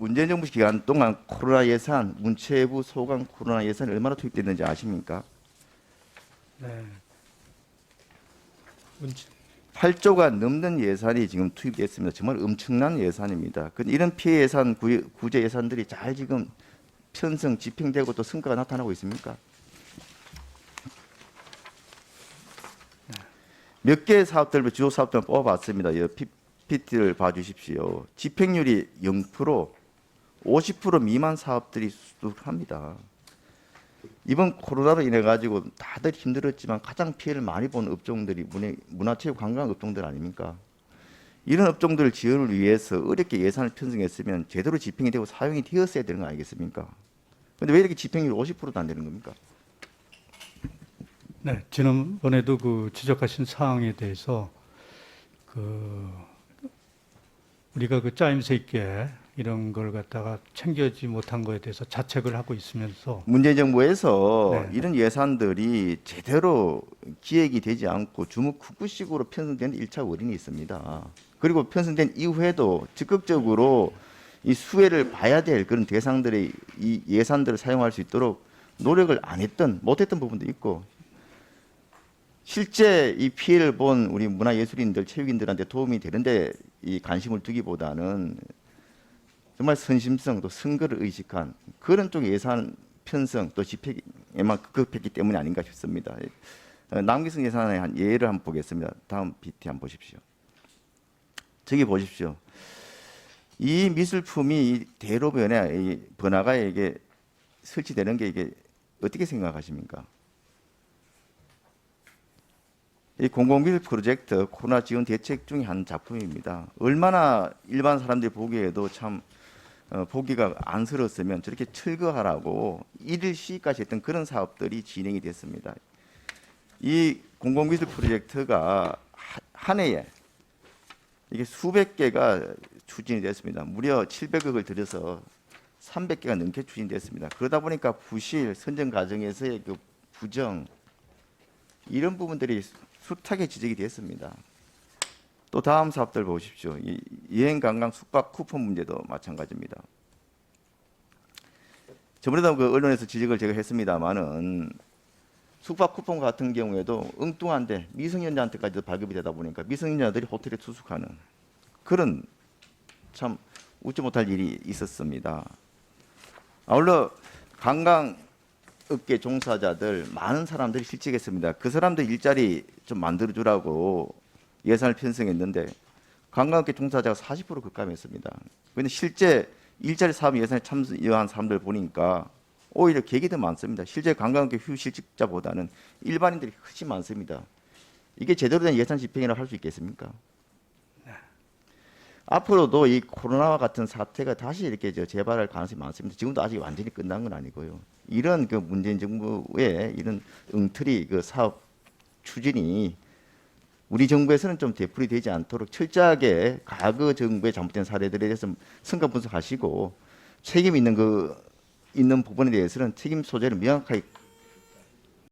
문재인 정부 기간 동안 코로나 예산, 문체부 소관 코로나 예산이 얼마나 투입됐는지 아십니까? 네. 문제, 8조가 넘는 예산이 지금 투입됐습니다. 정말 엄청난 예산입니다. 이런 피해 예산, 구제 예산들이 잘 지금 편성, 집행되고 또 성과가 나타나고 있습니까? 몇 개의 사업들, 주요 사업들을 뽑아봤습니다. 이 PPT를 봐주십시오. 집행률이 0%, 50% 미만 사업들이 수두룩합니다. 이번 코로나로 인해 가지고 다들 힘들었지만 가장 피해를 많이 본 업종들이 문화체육 관광 업종들 아닙니까? 이런 업종들 지원을 위해서 어렵게 예산을 편성했으면 제대로 집행이 되고 사용이 되었어야 되는 거 아니겠습니까? 그런데 왜 이렇게 집행률 50%도 안 되는 겁니까? 네, 지난번에도 그 지적하신 사항에 대해서 우리가 그 짜임새 있게 이런 걸 갖다가 챙겨지 못한 거에 대해서 자책을 하고 있으면서 문재인 정부에서 네. 이런 예산들이 제대로 기획이 되지 않고 주무크구식으로 편성된 1차 원인이 있습니다. 그리고 편성된 이후에도 적극적으로 이 수혜를 봐야 될 그런 대상들의 이 예산들을 사용할 수 있도록 노력을 안 했던, 못했던 부분도 있고, 실제 이 피해를 본 우리 문화예술인들, 체육인들한테 도움이 되는데 이 관심을 두기보다는 정말 선심성 또 선거를 의식한 그런 쪽 예산 편성 또 집행에만 급급했기 때문이 아닌가 싶습니다. 남기성 예산의 한 예를 한번 보겠습니다. 다음 PT 한번 보십시오. 저기 보십시오. 이 미술품이 대로 번화가 이게 설치되는 게 이게 어떻게 생각하십니까? 이 공공미술 프로젝트 코로나 지원 대책 중에 한 작품입니다. 얼마나 일반 사람들이 보기에도 참 보기가 안쓰러웠으면 저렇게 철거하라고 일일 시위까지 했던 그런 사업들이 진행이 됐습니다. 이 공공미술 프로젝트가 한 해에 이게 수백 개가 추진이 됐습니다. 무려 700억을 들여서 300개가 넘게 추진됐습니다. 그러다 보니까 부실, 선정 과정에서의 그 부정 이런 부분들이 숱하게 지적이 됐습니다. 또 다음 사업들 보십시오. 여행 관광 숙박 쿠폰 문제도 마찬가지입니다. 저번에도 그 언론에서 지적을 제가 했습니다만은 숙박 쿠폰 같은 경우에도 엉뚱한데 미성년자한테까지도 발급이 되다 보니까 미성년자들이 호텔에 투숙하는 그런 참 웃지 못할 일이 있었습니다. 아울러 관광업계 종사자들 많은 사람들이 실직했습니다. 그 사람들 일자리 좀 만들어주라고 예산을 편성했는데 관광업계 종사자가 40% 급감했습니다. 그런데 실제 일자리 사업 예산에 참여한 사람들 보니까 오히려 객이 더 많습니다. 실제 관광업계 휴실직자보다는 일반인들이 훨씬 많습니다. 이게 제대로 된 예산 집행이라고 할 수 있겠습니까? 앞으로도 이 코로나와 같은 사태가 다시 이렇게 재발할 가능성이 많습니다. 지금도 아직 완전히 끝난 건 아니고요. 이런 그 문재인 정부의 이런 엉터리 그 사업 추진이 우리 정부에서는 좀 되풀이 되지 않도록 철저하게 과거 정부의 잘못된 사례들에 대해서 성과 분석하시고 책임 있는 있는 부분에 대해서는 책임 소재를 명확하게